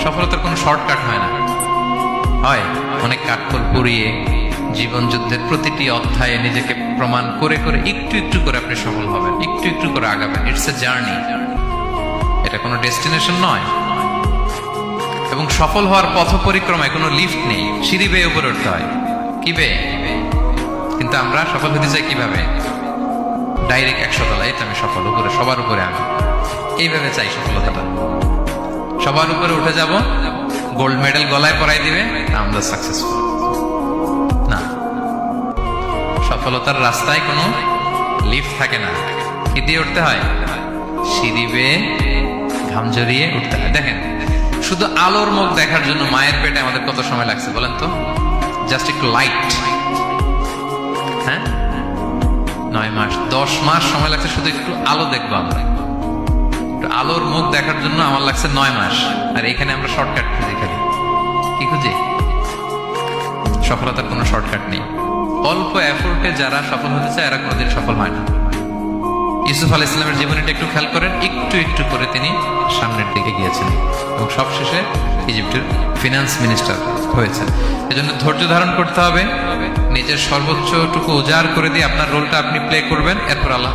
সফলতার কোনো শর্টকাট হয় না, হয় অনেক কাঠখড় পুড়িয়ে জীবন যুদ্ধের প্রতিটি অধ্যায়ে নিজেকে প্রমাণ করে করে একটু একটু করে আপনি সফল হবেন, একটু একটু করে আগাবেন। ইটস এ জার্নি, এটা কোনো ডেস্টিনেশন নয়। এবং সফল হওয়ার পথ পরিক্রমায় কোনো লিফট নেই, সিঁড়ি বেয়ে উপরে উঠতে হয়। কি বেয়ে? কিন্তু আমরা সফল হতে চাই কিভাবে? ডাইরেক্ট 100 তলা, এই তো আমি সফল, উপরে সবার উপরে আমি, এইভাবে চাই সফলতাটা। সবার উপরে উঠে যাব, গোল্ড মেডেল গলায় পরাই দিবে, আমরা সাকসেসফুল না। সফলতার রাস্তায় কোনো লিফট থাকে না। কি দিয়ে উঠতে হয়? সিঁড়ি বেয়ে ঘাম জড়িয়ে উঠতে হয়। দেখেন, শুধু আলোর মুখ দেখার জন্য মায়ের পেটে আমাদের কত সময় লাগছে বলেন তো? জাস্ট একটু লাইট, হ্যাঁ, 9 মাস 10 মাস সময় লাগছে শুধু একটু আলো দেখবো আমরা। একটু আলোর মুখ দেখার জন্য আমার লাগছে 9 মাস। আর এখানে আমরা শর্টকাট খুঁজি, খালি কি খুঁজি? সফলতার কোনো শর্টকাট নেই। অল্প এফোর্টে যারা সফল হতে চায় এরা কোনোদিন সফল হয় না। ইউসুফ আলাইহিস সালামের জীবনীটা একটু খেয়াল করেন, একটু একটু করে তিনি সামনের দিকে গিয়েছেন এবং সবশেষে ইজিপ্টের ফিনান্স মিনিস্টার হয়েছেন। এজন্য ধৈর্য ধারণ করতে হবে, নিজের সর্বোচ্চটুকু উজাড় করে দিয়ে আপনার রোলটা আপনি প্লে করবেন, এরপর আল্লাহ